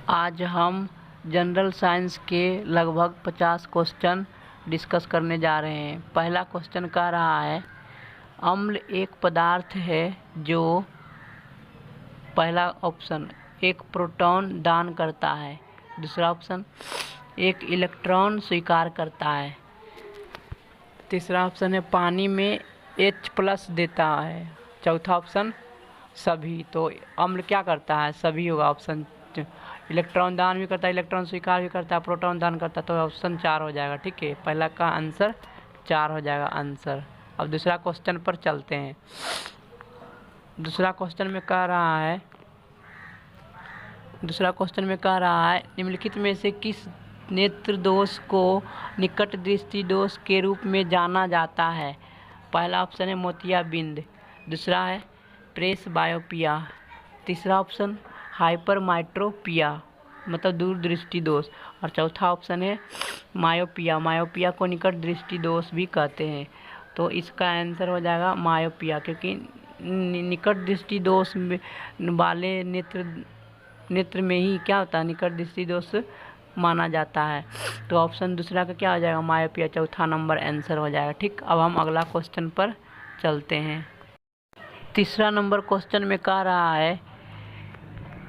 आज हम general science के लगभग 50 क्वेश्चन डिस्कस करने जा रहे हैं। पहला क्वेश्चन कह रहा है, अम्ल एक पदार्थ है जो, पहला ऑप्शन, एक प्रोटॉन दान करता है। दूसरा ऑप्शन, एक इलेक्ट्रॉन स्वीकार करता है। तीसरा ऑप्शन है पानी में H+ देता है। चौथा ऑप्शन सभी। तो अम्ल क्या करता है? सभी होगा ऑप्शन। इलेक्ट्रॉन दान भी करता है, इलेक्ट्रॉन स्वीकार भी करता है, प्रोटॉन दान करता है, तो ऑप्शन 4 हो जाएगा। ठीक है, पहला का आंसर 4 हो जाएगा आंसर। अब दूसरा क्वेश्चन पर चलते हैं। दूसरा क्वेश्चन में कह रहा है निम्नलिखित में से किस नेत्र दोष को निकट दृष्टि दोष के रूप में जाना जाता है? पहला ऑप्शन है मोतियाबिंद, दूसरा है प्रेस बायोपिया, तीसरा ऑप्शन हाइपरमेट्रोपिया मतलब दूर दृष्टि दोष, और चौथा ऑप्शन है मायोपिया। मायोपिया को निकट दृष्टि दोष भी कहते हैं। तो इसका आंसर हो जाएगा मायोपिया, क्योंकि निकट दृष्टि दोष वाले नेत्र में ही क्या होता है, निकट दृष्टि दोष माना जाता है। तो ऑप्शन दूसरा का क्या हो जाएगा, मायोपिया, चौथा नंबर आंसर हो जाएगा। ठीक, अब हम अगला क्वेश्चन पर चलते हैं। तीसरा नंबर क्वेश्चन में कह रहा है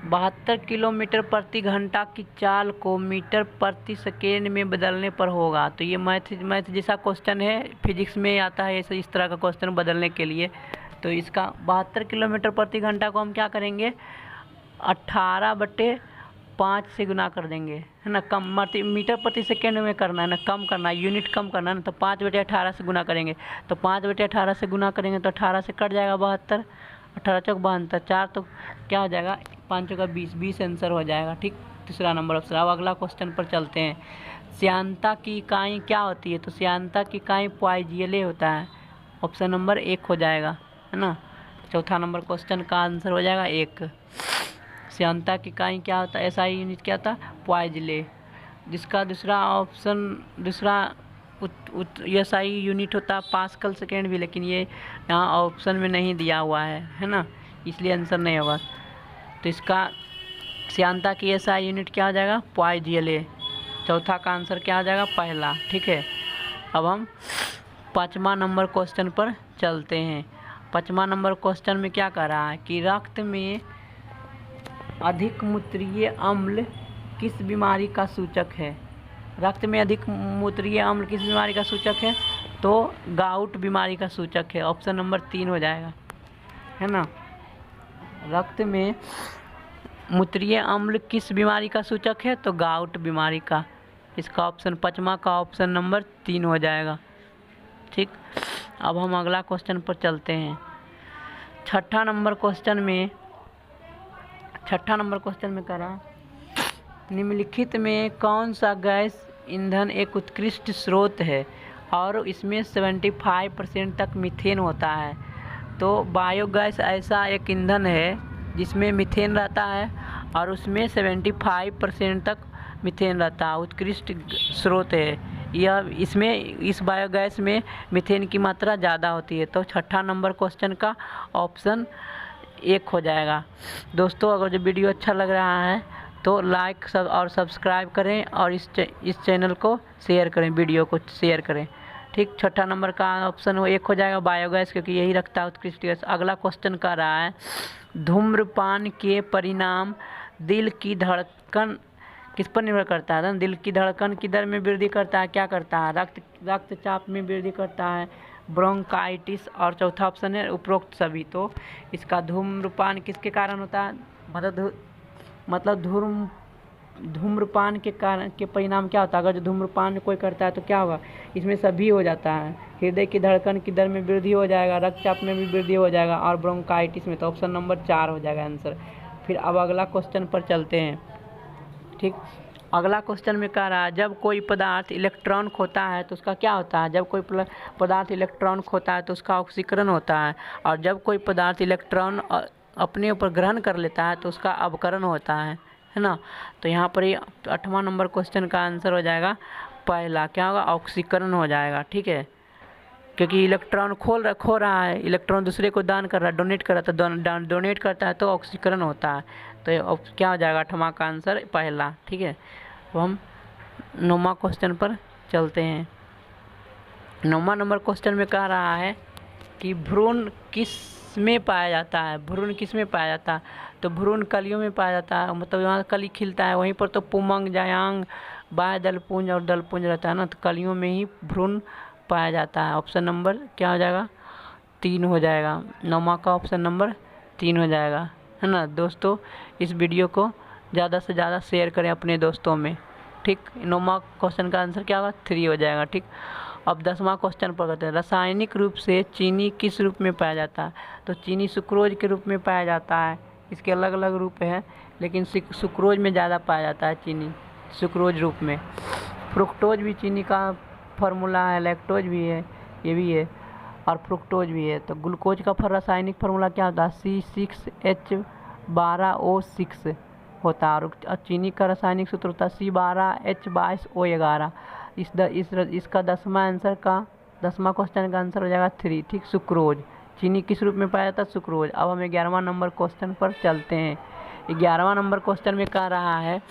72 किलोमीटर प्रति घंटा की चाल को मीटर प्रति सेकेंड में बदलने पर होगा। तो ये मैथ जैसा क्वेश्चन है, फिजिक्स में आता है ऐसे इस तरह का क्वेश्चन बदलने के लिए। तो इसका 72 किलोमीटर प्रति घंटा को हम क्या करेंगे, 18/5 से गुना कर देंगे, है ना। कम मीटर प्रति सेकेंड में करना है ना, कम करना है, यूनिट कम करना है ना। तो 5/18 से गुना करेंगे। तो 5/18 से गुना करेंगे तो 18 से कट जाएगा 72, 18 चौक 72, 4 तो क्या हो जाएगा, 5 चौका 20, 20 आंसर हो जाएगा। ठीक, तीसरा नंबर ऑप्शन। अब अगला क्वेश्चन पर चलते हैं। श्यानता की इकाई क्या होती है? तो श्यानता की इकाई पॉइजियले होता है। ऑप्शन नंबर 1 हो जाएगा, है ना। चौथा नंबर क्वेश्चन का आंसर हो जाएगा 1। श्यानता की इकाई क्या होता है, एसआई यूनिट क्या था, पॉइजिले। जिसका दूसरा ऑप्शन एसआई यूनिट होता है पास्कल सेकेंड भी, लेकिन ये यहाँ ऑप्शन में नहीं दिया हुआ है ना, इसलिए आंसर नहीं होगा। तो इसका श्यानता की एसआई यूनिट क्या हो जाएगा, पॉइजियले। चौथा का आंसर क्या हो जाएगा, पहला। ठीक है, अब हम 5वां नंबर क्वेश्चन पर चलते हैं। 5वां नंबर क्वेश्चन में क्या कह रहा है कि रक्त में अधिक मूत्रीय अम्ल किस बीमारी का सूचक है? रक्त में अधिक मूत्रीय अम्ल किस बीमारी का सूचक है? तो गाउट बीमारी का सूचक है। ऑप्शन नंबर 3 हो जाएगा, है ना। रक्त में मूत्रीय अम्ल किस बीमारी का सूचक है? तो गाउट बीमारी का। इसका ऑप्शन 5वां का ऑप्शन नंबर 3 हो जाएगा। ठीक, अब हम अगला क्वेश्चन पर चलते हैं। छठा नंबर क्वेश्चन में कह रहा है निम्नलिखित में कौन सा गैस ईंधन एक उत्कृष्ट स्रोत है और इसमें 75% तक मीथेन होता है? तो बायोगैस ऐसा एक ईंधन है जिसमें मीथेन रहता है और उसमें 75% तक मीथेन रहता है, उत्कृष्ट स्रोत है यह। इस बायोगैस में मीथेन की मात्रा ज़्यादा होती है। तो छठा नंबर क्वेश्चन का ऑप्शन 1 हो जाएगा। दोस्तों, अगर जो वीडियो अच्छा लग रहा है तो लाइक और सब्सक्राइब करें और इस चैनल को शेयर करें, वीडियो को शेयर करें। ठीक, छठा नंबर का ऑप्शन 1 हो जाएगा बायोगैस, क्योंकि यही रखता है उत्कृष्ट गैस। अगला क्वेश्चन कर रहा है धूम्रपान के परिणाम दिल की धड़कन किस पर निर्भर करता है? दिल की धड़कन की दर में वृद्धि करता है, क्या करता है, रक्तचाप में वृद्धि करता है, ब्रोंकाइटिस, और चौथा ऑप्शन है उपरोक्त सभी। तो इसका धूम्रपान किसके कारण होता है, मतलब धूम्रपान के परिणाम क्या होता है? अगर जो धूम्रपान कोई करता है तो क्या होगा, इसमें सभी हो जाता है। हृदय की धड़कन की दर में वृद्धि हो जाएगा, रक्तचाप में भी वृद्धि हो जाएगा, और ब्रोंकाइटिस में। तो ऑप्शन नंबर 4 हो जाएगा आंसर। फिर अब अगला क्वेश्चन पर चलते हैं। ठीक, अगला क्वेश्चन में कह रहा है जब कोई पदार्थ इलेक्ट्रॉन खोता है तो उसका क्या होता है? जब कोई पदार्थ इलेक्ट्रॉन खोता है तो उसका ऑक्सीकरण होता है, और जब कोई पदार्थ इलेक्ट्रॉन अपने ऊपर ग्रहण कर लेता है तो उसका अवकरण होता है ना। तो यहाँ पर ये 8वां नंबर क्वेश्चन का आंसर हो जाएगा पहला, क्या होगा, ऑक्सीकरण हो जाएगा। ठीक है, क्योंकि इलेक्ट्रॉन खो रहा है, इलेक्ट्रॉन दूसरे को दान कर रहा है, डोनेट कर रहा है, तो डोनेट करता है तो ऑक्सीकरण होता है। तो क्या हो जाएगा 8वां का आंसर पहला। ठीक है, तो हम 9वां क्वेश्चन पर चलते हैं। 9वां नंबर क्वेश्चन में कह रहा है कि भ्रूण किस में पाया जाता है। भ्रूण किस में पाया जाता है? तो भ्रूण कलियों में पाया जाता है, मतलब जहाँ कली खिलता है वहीं पर तो पुमंग, जायांग, बाह्य दलपुंज और दलपुंज रहता है ना, तो कलियों में ही भ्रूण पाया जाता है। ऑप्शन नंबर क्या हो जाएगा? 3 हो जाएगा। 9वां का ऑप्शन नंबर 3 हो जाएगा, है ना। दोस्तों, इस वीडियो को ज़्यादा से ज़्यादा शेयर करें अपने दोस्तों में। ठीक, 9वां क्वेश्चन का आंसर क्या होगा? 3 हो जाएगा। ठीक, अब 10वां क्वेश्चन पर करते हैं। रासायनिक रूप से चीनी किस रूप में पाया जाता है? तो चीनी सुक्रोज के रूप में पाया जाता है। इसके अलग अलग रूप हैं, लेकिन सुक्रोज में ज़्यादा पाया जाता है चीनी, सुक्रोज रूप में। फ्रुक्टोज भी चीनी का फार्मूला है, लैक्टोज भी है, ये भी है, और फ्रुक्टोज भी है। तो ग्लूकोज का रासायनिक फार्मूला क्या होता है? C6H12O6 होता है। और चीनी का रासायनिक सूत्र होता है C12H22O11। इसका 10वां क्वेश्चन का आंसर हो जाएगा 3। ठीक, सुक्रोज। चीनी किस रूप में पाया जाता है? सुक्रोज। अब हम 11वां नंबर क्वेश्चन पर चलते हैं। 11वां नंबर क्वेश्चन में कह रहा है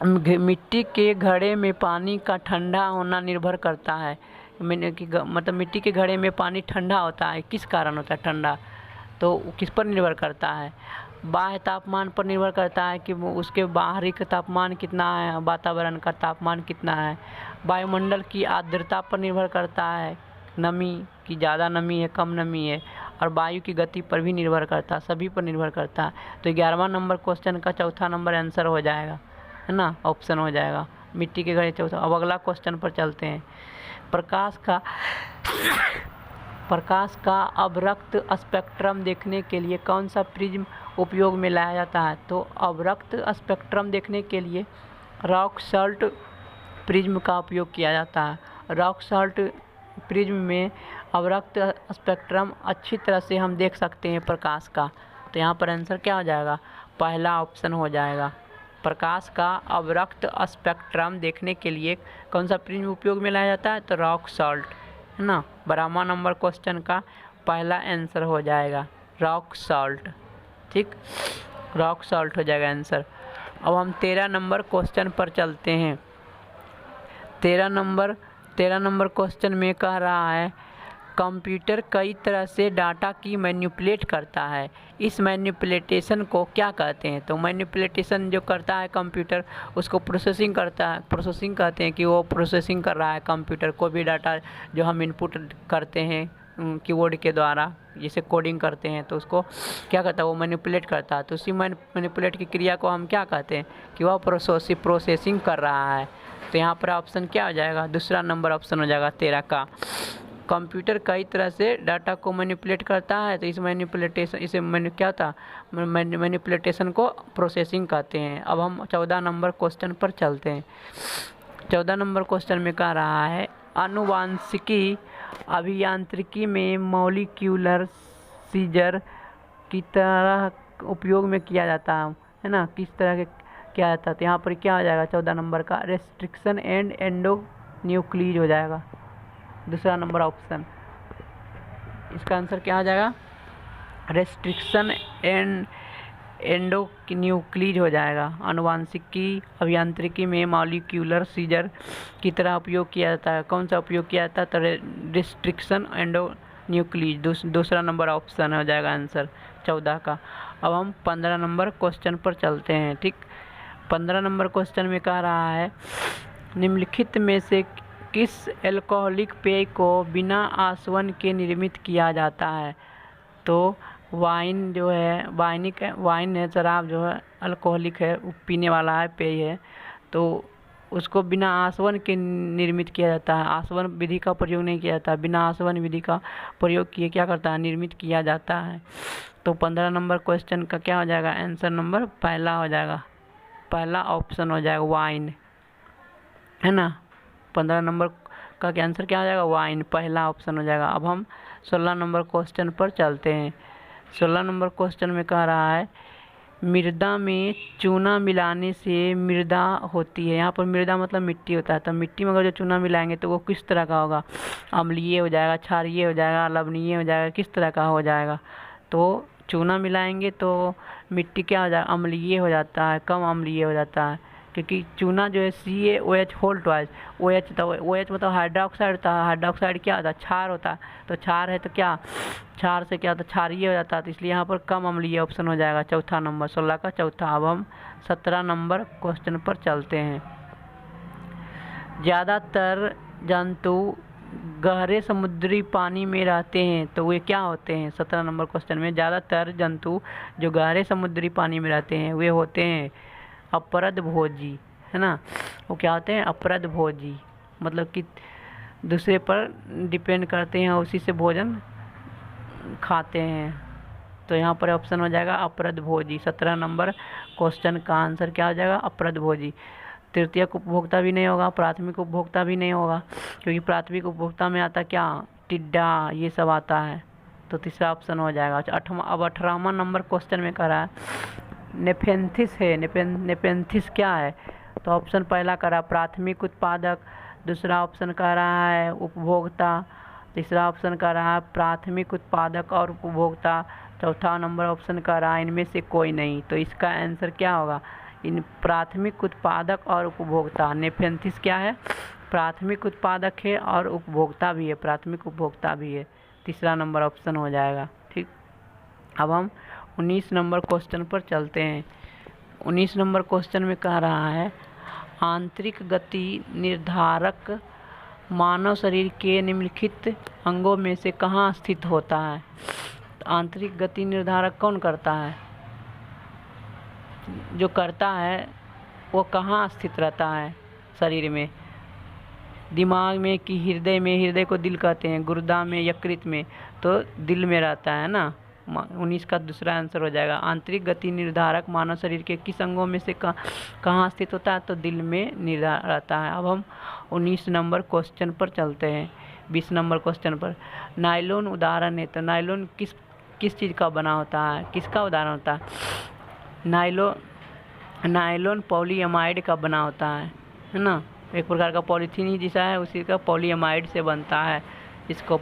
मिट्टी के घड़े में पानी का ठंडा होना निर्भर करता है। मतलब मिट्टी के घड़े में पानी ठंडा होता है, किस कारण होता है ठंडा? तो किस पर निर्भर करता है? बाह्य तापमान पर निर्भर करता है कि वो उसके बाहरी का तापमान कितना है, वातावरण का तापमान कितना है। वायुमंडल की आर्द्रता पर निर्भर करता है, नमी की ज़्यादा नमी है, कम नमी है, और वायु की गति पर भी निर्भर करता है, सभी पर निर्भर करता है। तो 11वां नंबर क्वेश्चन का चौथा नंबर आंसर हो जाएगा, है ना, ऑप्शन हो जाएगा मिट्टी के घड़े चौथा। अब अगला क्वेश्चन पर चलते हैं। प्रकाश का अवरक्त स्पेक्ट्रम देखने के लिए कौन सा प्रिज्म उपयोग में लाया जाता है? तो अवरक्त स्पेक्ट्रम देखने के लिए रॉक सॉल्ट प्रिज्म का उपयोग किया जाता है। रॉक सॉल्ट प्रिज्म में अवरक्त स्पेक्ट्रम अच्छी तरह से हम देख सकते हैं प्रकाश का। तो यहाँ पर आंसर क्या हो जाएगा? पहला ऑप्शन हो जाएगा। प्रकाश का अवरक्त स्पेक्ट्रम देखने के लिए कौन सा प्रिज्म उपयोग में लाया जाता है? तो रॉक सॉल्ट, है ना। 12वां नंबर क्वेश्चन का पहला आंसर हो जाएगा रॉक सॉल्ट। ठीक, रॉक सॉल्ट हो जाएगा आंसर। अब हम 13 नंबर क्वेश्चन पर चलते हैं। 13 नंबर क्वेश्चन में कह रहा है कंप्यूटर कई तरह से डाटा की मैनिपुलेट करता है, इस मैनिपुलेटेशन को क्या कहते हैं? तो मैनिपुलेटेशन जो करता है कंप्यूटर, उसको प्रोसेसिंग करता है। प्रोसेसिंग कहते हैं कि वो प्रोसेसिंग कर रहा है कंप्यूटर, कोई भी डाटा जो हम इनपुट करते हैं कीबोर्ड के द्वारा, जैसे कोडिंग करते हैं, तो उसको क्या करता है? वो मैनिपुलेट करता है। तो उसी मैनिपुलेट की क्रिया को हम क्या कहते हैं? कि वह प्रोसेसिंग कर रहा है। तो यहाँ पर ऑप्शन क्या हो जाएगा? दूसरा नंबर ऑप्शन हो जाएगा 13 का। कंप्यूटर कई तरह से डाटा को मैनिपुलेट करता है, तो मैनिपुलेटेशन को प्रोसेसिंग कहते हैं। अब हम 14 नंबर क्वेश्चन पर चलते हैं। 14 नंबर क्वेश्चन में कह रहा है आनुवांशिकी अभियांत्रिकी में मॉलिक्यूलर सीजर की तरह उपयोग में किया जाता है ना, किस तरह के किया जाता है? तो यहाँ पर क्या हो जाएगा 14 नंबर का? रेस्ट्रिक्शन एंड एंडोन्यूक्लीज हो जाएगा, दूसरा नंबर ऑप्शन। इसका आंसर क्या हो जाएगा? रेस्ट्रिक्शन एंड एंडोन्यूक्लीज हो जाएगा। आनुवांशिकी अभियांत्रिकी में मॉलिक्यूलर सीजर की तरह उपयोग किया जाता है। कौन सा उपयोग किया जाता है? तो रेस्ट्रिक्शन एंडोन्यूक्लीज, दूसरा नंबर ऑप्शन हो जाएगा आंसर 14 का। अब हम 15 नंबर क्वेश्चन पर चलते हैं। ठीक, 15 नंबर क्वेश्चन में कह रहा है निम्नलिखित में से किस एल्कोहलिक पेय को बिना आसवन के निर्मित किया जाता है? तो वाइन जो है, वाइन है, शराब जो है अल्कोहलिक है, पीने वाला है, पेय है, तो उसको बिना आसवन के निर्मित किया जाता है। आसवन विधि का प्रयोग नहीं किया जाता, बिना आसवन विधि का प्रयोग किए क्या करता है? निर्मित किया जाता है। तो 15 नंबर क्वेश्चन का क्या हो जाएगा? आंसर नंबर पहला हो जाएगा, पहला ऑप्शन हो जाएगा वाइन, है ना। 15 नंबर का आंसर क्या हो जाएगा? वाइन, पहला ऑप्शन हो जाएगा। अब हम 16 नंबर क्वेश्चन पर चलते हैं। 16 नंबर क्वेश्चन में कह रहा है मृदा में चूना मिलाने से मृदा होती है। यहाँ पर मृदा मतलब मिट्टी होता है, तो मिट्टी में अगर जो चूना मिलाएंगे तो वो किस तरह का होगा? अम्लीय हो जाएगा, क्षारीय हो जाएगा, लवणीय हो जाएगा, किस तरह का हो जाएगा? तो चूना मिलाएंगे तो मिट्टी क्या हो जाएगा? अम्लीय हो जाता है, कम अम्लीय हो जाता है, क्योंकि चूना जो है CaOH होल ट्वाइस, OH तो OH मतलब हाइड्रोक्साइड होता है, हाइड्रोक्साइड क्या होता है? क्षार होता है, तो क्षार है तो क्या क्षार से क्या होता है? क्षारीय हो जाता है, तो इसलिए यहाँ पर कम अम्लीय ऑप्शन हो जाएगा चौथा नंबर, 16 का चौथा। अब हम 17 नंबर क्वेश्चन पर चलते हैं। ज़्यादातर जंतु गहरे समुद्री पानी में रहते हैं, तो वे क्या होते हैं? 17 नंबर क्वेश्चन में ज़्यादातर जंतु जो गहरे समुद्री पानी में रहते हैं वे होते हैं अपरदभोजी, है ना। वो क्या होते हैं? अपरदभोजी, मतलब कि दूसरे पर डिपेंड करते हैं, उसी से भोजन खाते हैं। तो यहाँ पर ऑप्शन हो जाएगा अपरदभोजी। 17 नंबर क्वेश्चन का आंसर क्या हो जाएगा? अपरदभोजी। तृतीयक उपभोक्ता भी नहीं होगा, प्राथमिक उपभोक्ता भी नहीं होगा, क्योंकि प्राथमिक उपभोक्ता में आता क्या? टिड्डा, ये सब आता है, तो तीसरा ऑप्शन हो जाएगा। अब 18वां नंबर क्वेश्चन में कह रहा है नेफेंथिस है। नेफेंथिस क्या है? तो ऑप्शन पहला कह रहा प्राथमिक उत्पादक, दूसरा ऑप्शन कह रहा है उपभोक्ता, तीसरा ऑप्शन कह रहा है प्राथमिक उत्पादक और उपभोक्ता, चौथा नंबर ऑप्शन कह रहा है इनमें से कोई नहीं। तो इसका आंसर क्या होगा? इन प्राथमिक उत्पादक और उपभोक्ता। नेफेंथिस क्या है? प्राथमिक उत्पादक है और उपभोक्ता भी है, प्राथमिक उपभोक्ता भी है, तीसरा नंबर ऑप्शन हो जाएगा। ठीक, अब हम 19 नंबर क्वेश्चन पर चलते हैं। 19 नंबर क्वेश्चन में कह रहा है आंतरिक गति निर्धारक मानव शरीर के निम्नलिखित अंगों में से कहाँ स्थित होता है? तो आंतरिक गति निर्धारक कौन करता है? जो करता है वो कहाँ स्थित रहता है शरीर में? दिमाग में कि हृदय में? हृदय को दिल कहते हैं, गुर्दा में, यकृत में, तो दिल में रहता है ना। 19 का दूसरा आंसर हो जाएगा। आंतरिक गति निर्धारक मानव शरीर के किस अंगों में से कहाँ स्थित होता है? तो दिल में निर्धारित रहता है। अब हम 19 नंबर क्वेश्चन पर चलते हैं। 20 नंबर क्वेश्चन पर नायलॉन उदाहरण है, तो नायलॉन किस चीज़ का बना होता है? किसका उदाहरण होता है? नायलॉन पॉलीएमाइड का बना होता है ना। एक प्रकार का पॉलीथीन ही जैसा है, उसी का पॉलीएमाइड से बनता है। इसको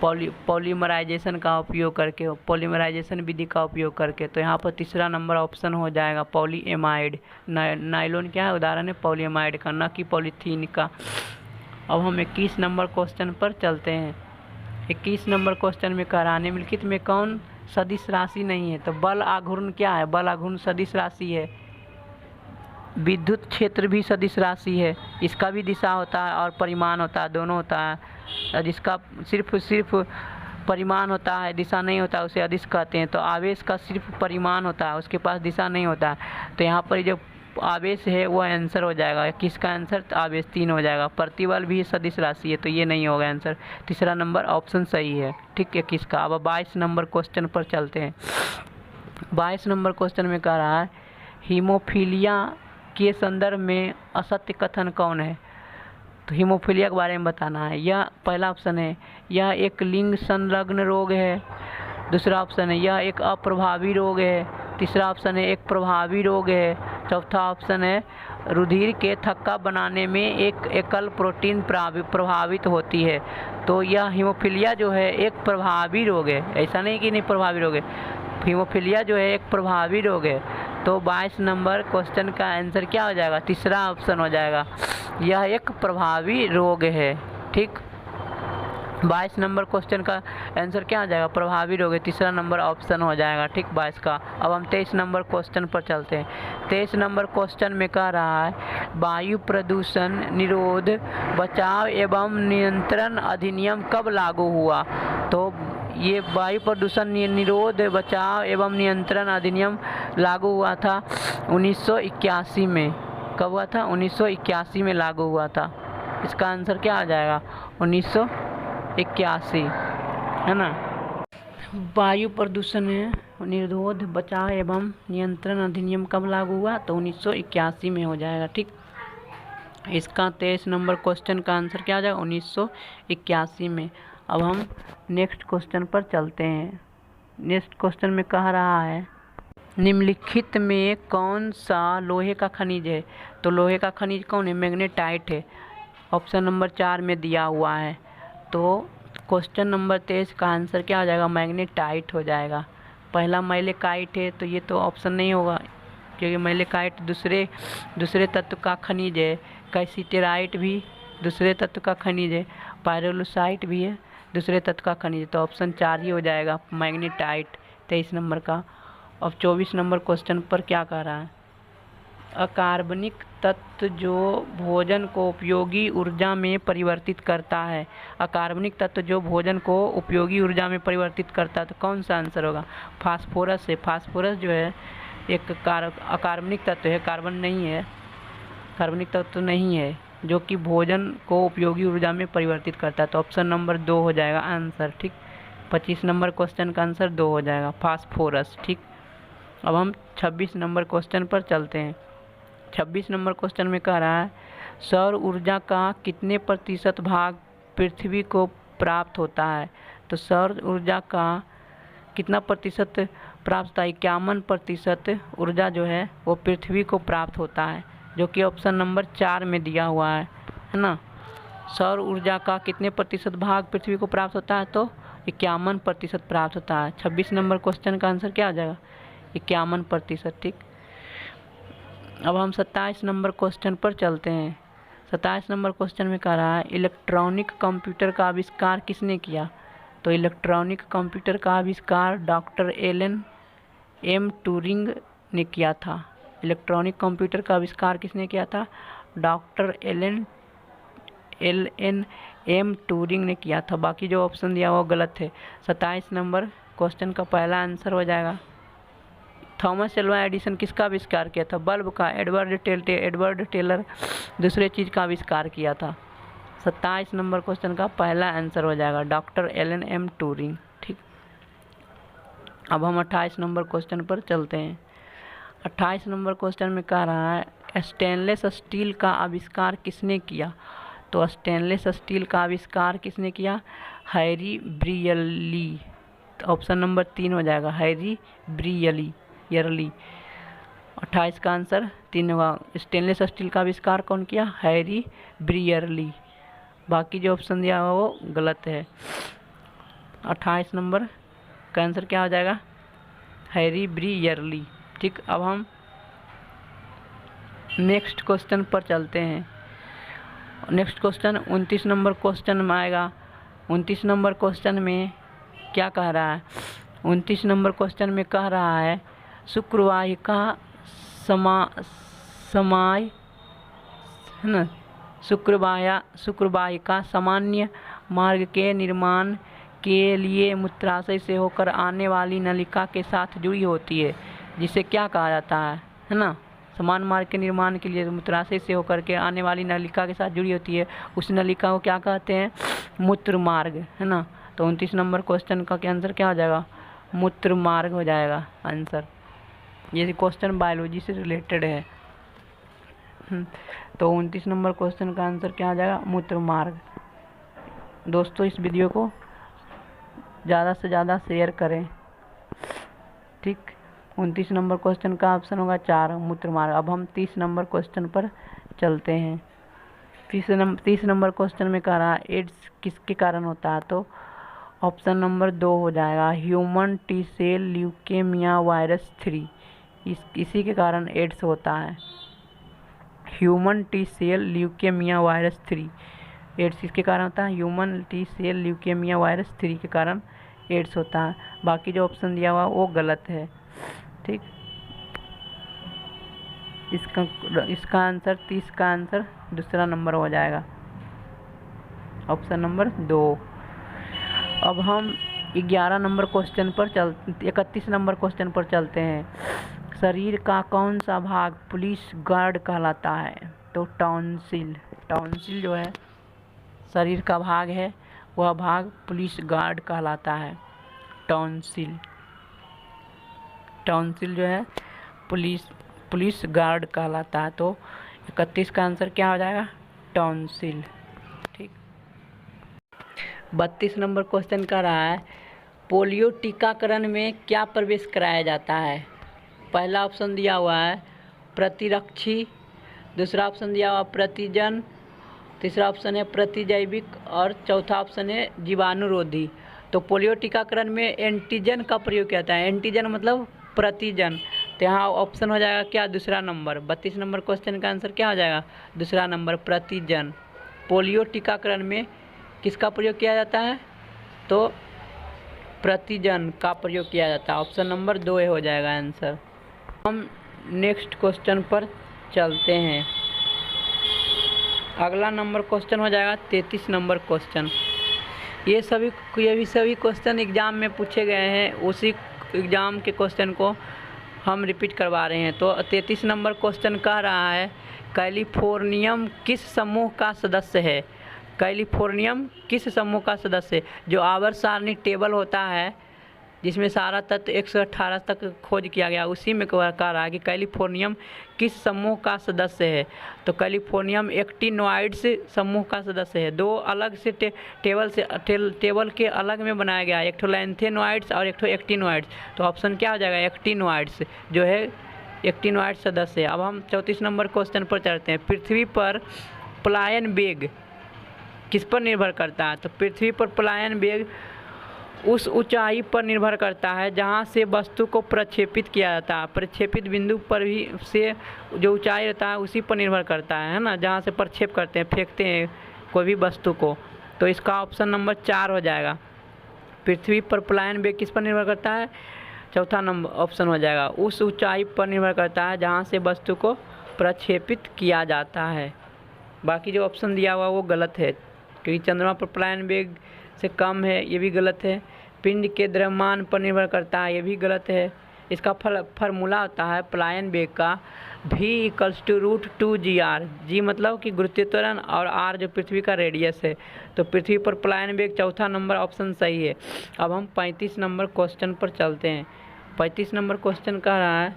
पॉलीमराइजेशन का उपयोग करके, पॉलीमराइजेशन विधि का उपयोग करके, तो यहाँ पर तीसरा नंबर ऑप्शन हो जाएगा पॉलीएमाइड। नायलॉन क्या है? उदाहरण है पॉलीएमाइड का, न कि पॉलीथीन का। अब हम 21 नंबर क्वेश्चन पर चलते हैं। 21 नंबर क्वेश्चन में कह रहा है निम्नलिखित में कौन सदिश राशि नहीं है? तो बल आघूर्ण क्या है? बल आघूर्ण सदिश राशि है। विद्युत क्षेत्र भी सदिश राशि है, इसका भी दिशा होता है और परिमाण होता है, दोनों होता है। जिसका सिर्फ परिमाण होता है, दिशा नहीं होता, उसे अदिश कहते हैं। तो आवेश का सिर्फ परिमाण होता है, उसके पास दिशा नहीं होता है। तो यहाँ पर जो आवेश है वो आंसर हो जाएगा। किसका आंसर? तो आवेश 3 हो जाएगा। प्रतिबल भी सदिश राशि है, तो ये नहीं होगा आंसर। तीसरा नंबर ऑप्शन सही है। ठीक है, किसका? अब 22 नंबर क्वेश्चन पर चलते हैं। 22 नंबर क्वेश्चन में कह रहा है हीमोफीलिया के संदर्भ में असत्य कथन कौन है? तो हीमोफीलिया के बारे में बताना है। यह पहला ऑप्शन है यह एक लिंग संलग्न रोग है, दूसरा ऑप्शन है यह एक अप्रभावी रोग है, तीसरा ऑप्शन है एक प्रभावी रोग है, चौथा ऑप्शन है रुधिर के थक्का बनाने में एक एकल प्रोटीन प्रभावित होती है। तो यह हीमोफीलिया जो है एक प्रभावी रोग है, ऐसा नहीं कि नहीं प्रभावी रोग है। हीमोफीलिया जो है एक प्रभावी रोग है। तो 22 नंबर क्वेश्चन का आंसर क्या हो जाएगा? तीसरा ऑप्शन हो जाएगा, यह एक प्रभावी रोग है। ठीक, 22 नंबर क्वेश्चन का आंसर क्या हो जाएगा? प्रभावी रोग है, तीसरा नंबर ऑप्शन हो जाएगा। ठीक, 22 का। अब हम 23 नंबर क्वेश्चन पर चलते हैं। 23 नंबर क्वेश्चन में कह रहा है वायु प्रदूषण निरोध बचाव एवं नियंत्रण अधिनियम कब लागू हुआ? तो ये वायु प्रदूषण निरोध बचाव एवं नियंत्रण अधिनियम लागू हुआ था 1981 में। कब हुआ था? 1981 में लागू हुआ था। इसका आंसर क्या आ जाएगा? 1981, है ना। वायु प्रदूषण निरोध बचाव एवं नियंत्रण अधिनियम कब लागू हुआ? तो 1981 में हो जाएगा। ठीक, इसका 23 नंबर क्वेश्चन का आंसर क्या आ जाएगा? 1981 में। अब हम नेक्स्ट क्वेश्चन पर चलते हैं। नेक्स्ट क्वेश्चन में कह रहा है निम्नलिखित में कौन सा लोहे का खनिज है? तो लोहे का खनिज कौन है? मैग्नेटाइट है। ऑप्शन नंबर 4 में दिया हुआ है। तो क्वेश्चन नंबर 23 का आंसर क्या हो जाएगा? मैग्नेटाइट हो जाएगा। पहला मैग्नेटाइट है तो ये तो ऑप्शन नहीं होगा, क्योंकि मैग्नेटाइट दूसरे तत्व का खनिज है। कैल्साइट भी दूसरे तत्व का खनिज है। पायरोलसाइट भी है दूसरे तत्व का खनिज है। तो ऑप्शन 4 ही हो जाएगा मैग्नेटाइट 23 नंबर का। अब 24 नंबर क्वेश्चन पर क्या कह रहा है? अकार्बनिक तत्व जो भोजन को उपयोगी ऊर्जा में परिवर्तित करता है। अकार्बनिक तत्व जो भोजन को उपयोगी ऊर्जा में परिवर्तित करता है, तो कौन सा आंसर होगा? फास्फोरस है। फास्फोरस जो है एक अकार्बनिक तत्व है, कार्बन नहीं है, कार्बनिक तत्व नहीं है, जो कि भोजन को उपयोगी ऊर्जा में परिवर्तित करता है। तो ऑप्शन नंबर 2 हो जाएगा आंसर। ठीक, 25 नंबर क्वेश्चन का आंसर 2 हो जाएगा, फास्फोरस। ठीक, अब हम 26 नंबर क्वेश्चन पर चलते हैं। 26 नंबर क्वेश्चन में कह रहा है सौर ऊर्जा का कितने प्रतिशत भाग पृथ्वी को प्राप्त होता है? तो सौर ऊर्जा का कितना प्रतिशत प्राप्त होता है? 51% ऊर्जा जो है वो पृथ्वी को प्राप्त होता है, जो कि ऑप्शन नंबर 4 में दिया हुआ है ना। सौर ऊर्जा का कितने प्रतिशत भाग पृथ्वी को प्राप्त होता है? तो 51% प्राप्त होता है। 26 नंबर क्वेश्चन का आंसर क्या आ जाएगा? 51%। ठीक, अब हम 27 नंबर क्वेश्चन पर चलते हैं। 27 नंबर क्वेश्चन में कह रहा है इलेक्ट्रॉनिक कंप्यूटर का आविष्कार किसने किया? तो इलेक्ट्रॉनिक कंप्यूटर का आविष्कार डॉक्टर एलन एम ट्यूरिंग ने किया था। इलेक्ट्रॉनिक कंप्यूटर का आविष्कार किसने किया था? Doctor L N M Turing ने किया था। बाकी जो ऑप्शन दिया वो गलत है। 27 नंबर क्वेश्चन का पहला आंसर हो जाएगा थॉमस एल्वा एडिसन किसका आविष्कार किया था? बल्ब का। एडवर्ड टेलर दूसरे चीज़ का आविष्कार किया था। 27 नंबर क्वेश्चन का पहला आंसर हो जाएगा डॉक्टर एलन एम ट्यूरिंग। ठीक, अब हम 28 नंबर क्वेश्चन पर चलते हैं। 28 नंबर क्वेश्चन में कह रहा है स्टेनलेस स्टील का आविष्कार किसने किया? तो स्टेनलेस स्टील का आविष्कार किसने किया? Harry Brearley. ऑप्शन नंबर 3 हो जाएगा, हैरी ब्रियली। 28 का आंसर 3 होगा। स्टेनलेस स्टील का आविष्कार कौन किया? Harry Brierley. बाकी जो ऑप्शन दिया हुआ वो गलत है। 28 नंबर का आंसर क्या हो जाएगा? Harry Brierley. ठीक, अब हम नेक्स्ट क्वेश्चन पर चलते हैं। नेक्स्ट क्वेश्चन 29 नंबर क्वेश्चन में आएगा। 29 नंबर क्वेश्चन में क्या कह रहा है? 29 नंबर क्वेश्चन में कह रहा है शुक्रवाहिका समाय है ना, शुक्रवाहिका सामान्य मार्ग के निर्माण के लिए मूत्राशय से होकर आने वाली नलिका के साथ जुड़ी होती है, जिसे क्या कहा जाता है ना। समान मार्ग के निर्माण के लिए मूत्राशय से होकर के आने वाली नलिका के साथ जुड़ी होती है, उस नलिका को क्या कहते हैं? मूत्र मार्ग, है ना। तो 29 नंबर क्वेश्चन का आंसर क्या हो जाएगा? मूत्र मार्ग हो जाएगा आंसर। ये क्वेश्चन बायोलॉजी से रिलेटेड है। तो 29 नंबर क्वेश्चन का आंसर क्या आ जाएगा? मूत्र मार्ग। दोस्तों इस वीडियो को ज़्यादा से ज़्यादा शेयर करें। ठीक, 29 नंबर क्वेश्चन का ऑप्शन होगा 4, मूत्र मार्ग। अब हम 30 नंबर क्वेश्चन पर चलते हैं। 30 नंबर क्वेश्चन में कह रहा है एड्स किसके कारण होता है? तो ऑप्शन नंबर 2 हो जाएगा, human T cell leukaemia virus 3। इसी के कारण एड्स होता है। Human T cell leukaemia virus 3 AIDS किसके कारण होता है? Human T cell leukaemia virus 3 के कारण एड्स होता है। बाकी जो ऑप्शन दिया हुआ वो गलत है। ठीक, इसका आंसर 30 का आंसर दूसरा नंबर हो जाएगा, ऑप्शन नंबर 2। अब हम 11 नंबर क्वेश्चन पर 31 नंबर क्वेश्चन पर चलते हैं। शरीर का कौन सा भाग पुलिस गार्ड कहलाता है? तो टॉन्सिल जो है शरीर का भाग है, वह भाग पुलिस गार्ड कहलाता है। टॉन्सिल जो है पुलिस गार्ड कहलाता है। तो 31 का आंसर क्या हो जाएगा? टॉन्सिल। ठीक, 32 नंबर क्वेश्चन का रहा है पोलियो टीकाकरण में क्या प्रवेश कराया जाता है? पहला ऑप्शन दिया हुआ है प्रतिरक्षी, दूसरा ऑप्शन दिया हुआ प्रतिजन, तीसरा ऑप्शन है प्रतिजैविक और चौथा ऑप्शन है जीवाणुरोधी। तो पोलियो टीकाकरण में एंटीजन का प्रयोग किया जाता है। एंटीजन मतलब प्रतिजन। तो यहाँ ऑप्शन हो जाएगा क्या, दूसरा नंबर। 32 नंबर क्वेश्चन का आंसर क्या हो जाएगा, दूसरा नंबर प्रतिजन। पोलियो टीकाकरण में किसका प्रयोग किया जाता है, तो प्रतिजन का प्रयोग किया जाता है। ऑप्शन नंबर 2 हो जाएगा आंसर। हम नेक्स्ट क्वेश्चन पर चलते हैं। अगला नंबर क्वेश्चन हो जाएगा 33 नंबर क्वेश्चन। ये भी सभी क्वेश्चन एग्ज़ाम में पूछे गए हैं, उसी एग्ज़ाम के क्वेश्चन को हम रिपीट करवा रहे हैं। तो 33 नंबर क्वेश्चन कह रहा है कैलिफोर्नियम किस समूह का सदस्य है। कैलिफोर्नियम किस समूह का सदस्य है। जो आवर्त सारणी टेबल होता है जिसमें सारा तत्व 118 तक खोज किया गया, उसी में कह रहा है कि कैलिफोर्नियम किस समूह का सदस्य है। तो कैलिफोर्नियम एक्टिनोइड्स समूह का सदस्य है। दो अलग से टेबल के अलग में बनाया गया है, एक तो लैंथेनोइड्स और एक तो एक्टिनोइड्स। तो ऑप्शन क्या हो जाएगा, एक्टिनोइड्स जो है एक्टिनोइड्स सदस्य है। अब हम 34 नंबर क्वेश्चन पर चलते हैं। पृथ्वी पर पलायन वेग किस पर निर्भर करता है। तो पृथ्वी पर पलायन वेग उस ऊंचाई पर निर्भर करता है जहां से वस्तु को प्रक्षेपित किया जाता है। प्रक्षेपित बिंदु पर भी से जो ऊंचाई रहता है उसी पर निर्भर करता है ना, जहां से प्रक्षेप करते हैं, फेंकते हैं कोई भी वस्तु को। तो इसका ऑप्शन नंबर 4 हो जाएगा। पृथ्वी पर पलायन वेग किस पर निर्भर करता है, चौथा नंबर ऑप्शन हो जाएगा। उस ऊंचाई पर निर्भर करता है जहाँ से वस्तु को प्रक्षेपित किया जाता है। बाकी जो ऑप्शन दिया हुआ वो गलत है, क्योंकि चंद्रमा पर पलायन वेग से कम है, ये भी गलत है। पिंड के द्रव्यमान पर निर्भर करता है, ये भी गलत है। इसका फार्मूला होता है पलायन वेग का v = √2gr। जी मतलब कि गुरुत्वीय त्वरण और r जो पृथ्वी का रेडियस है। तो पृथ्वी पर पलायन वेग चौथा नंबर ऑप्शन सही है। अब हम 35 नंबर क्वेश्चन पर चलते हैं। 35 नंबर क्वेश्चन कह रहा है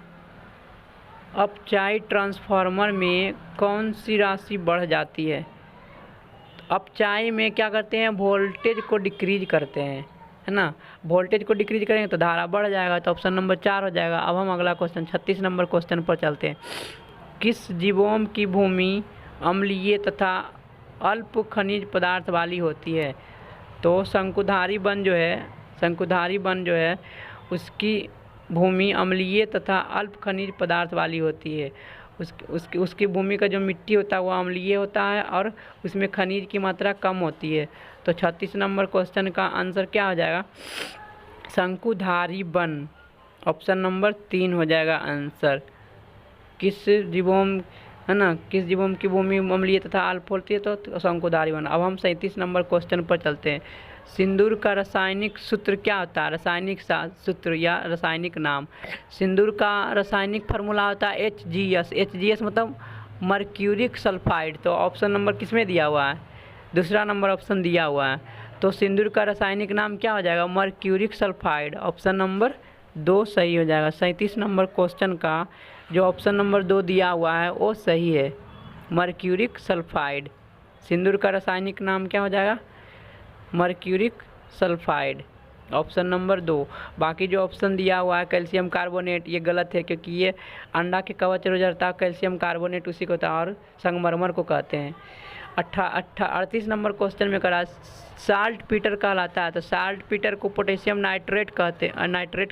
अपचाई ट्रांसफार्मर में कौन सी राशि बढ़ जाती है। अपचाई में क्या करते हैं, वोल्टेज को डिक्रीज करते हैं, है ना। वोल्टेज को डिक्रीज करेंगे तो धारा बढ़ जाएगा। तो ऑप्शन नंबर 4 हो जाएगा। अब हम अगला क्वेश्चन 36 नंबर क्वेश्चन पर चलते हैं। किस जीवोम की भूमि अम्लीय तथा अल्प खनिज पदार्थ वाली होती है। तो शंकुधारी वन जो है उसकी भूमि अम्लीय तथा अल्प खनिज पदार्थ वाली होती है। उसकी भूमि का जो मिट्टी होता है वो अम्लीय होता है और उसमें खनिज की मात्रा कम होती है। तो 36 नंबर क्वेश्चन का आंसर क्या हो जाएगा, शंकुधारी वन। ऑप्शन नंबर 3 हो जाएगा आंसर। किस जीवोम की भूमि अम्लीय तथा अल्प होती है, तो शंकुधारी वन। अब हम 37 नंबर क्वेश्चन पर चलते हैं। सिंदूर का रासायनिक सूत्र क्या होता है, रासायनिक सूत्र या रासायनिक नाम। सिंदूर का रासायनिक फार्मूला होता है HGS मतलब मर्क्यूरिक सल्फाइड। तो ऑप्शन नंबर किस में दिया हुआ है, दूसरा नंबर ऑप्शन दिया हुआ है। तो सिंदूर का रासायनिक नाम क्या हो जाएगा, मर्क्यूरिक सल्फाइड। ऑप्शन नंबर 2 सही हो जाएगा। 37 नंबर क्वेश्चन का जो ऑप्शन नंबर 2 दिया हुआ है वो सही है, मर्क्यूरिक सल्फाइड। सिंदूर का रासायनिक नाम क्या हो जाएगा, मर्क्यूरिक सल्फाइड। Option number 2। बाकी जो ऑप्शन दिया हुआ है कैल्शियम कार्बोनेट, ये गलत है, क्योंकि ये अंडा के कवच रोजरता कैल्शियम कार्बोनेट उसी को होता है और संगमरमर को कहते हैं। 38 नंबर क्वेश्चन में करा साल्ट पीटर कहलाता है। तो साल्ट पीटर को पोटेशियम नाइट्रेट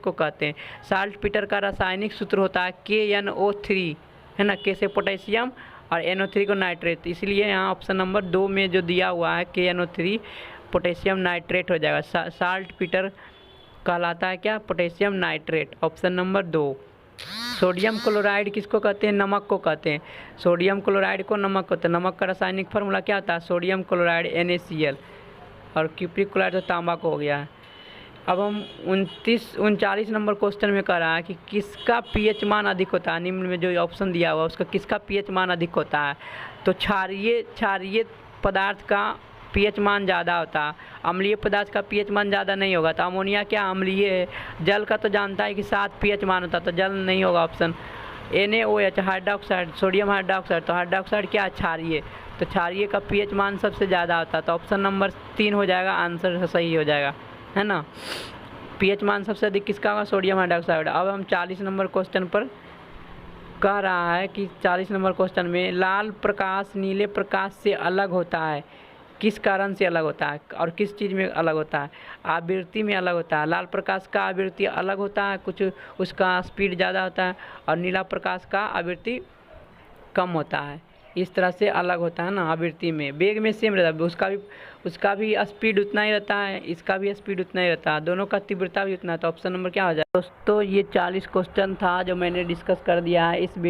को कहते हैं। साल्ट पीटर का रासायनिक सूत्र होता है KNO3, है ना। K से पोटेशियम और NO3 को नाइट्रेट, इसलिए यहाँ ऑप्शन नंबर 2 में जो दिया हुआ है KNO3 पोटेशियम नाइट्रेट हो जाएगा। साल्ट पीटर कहलाता है क्या, potassium nitrate. Option number 2। Sodium chloride किसको कहते हैं, नमक को कहते हैं। सोडियम क्लोराइड को नमक कहते हैं। नमक का रासायनिक फार्मूला क्या होता है, सोडियम क्लोराइड NaCl। और क्यूप्रिक क्लोराइड तो तांबा को हो गया है। अब हम 39 नंबर क्वेश्चन में कह रहा है कि किसका pH मान अधिक होता है। निम्न में जो ऑप्शन दिया हुआ है उसका किसका pH मान अधिक होता है। तो क्षारीय पदार्थ का pH मान ज़्यादा होता है, अम्लीय पदार्थ का pH मान ज़्यादा नहीं होगा। तो अमोनिया क्या अम्लीय है, जल का तो जानता है कि 7 pH मान होता है, तो जल नहीं होगा option. NaOH hydroxide, sodium hydroxide, तो हाइड्रोक्साइड क्या क्षारीय, तो क्षारीय का pH मान सबसे ज़्यादा होता है। तो ऑप्शन नंबर 3 हो जाएगा, आंसर सही हो जाएगा, है ना। पीएच मान सबसे अधिक किसका होगा? Sodium hydroxide. अब हम 40 नंबर क्वेश्चन पर कह रहा है कि 40 नंबर क्वेश्चन में लाल प्रकाश नीले प्रकाश से अलग होता है, किस कारण से अलग होता है और किस चीज़ में अलग होता है? आवृत्ति में अलग होता है। लाल प्रकाश का आवृत्ति अलग होता है, कुछ उसका स्पीड ज़्यादा होता है, और नीला प्रकाश का आवृत्ति कम होता है। इस तरह से अलग होता है ना। आवृत्ति में वेग में सेम रहता है, उसका भी स्पीड उतना ही रहता है, इसका भी स्पीड उतना ही रहता है, दोनों का तीव्रता भी उतना है। तो ऑप्शन नंबर क्या हो जाए दोस्तों? ये 40 क्वेश्चन था जो मैंने डिस्कस कर दिया है इस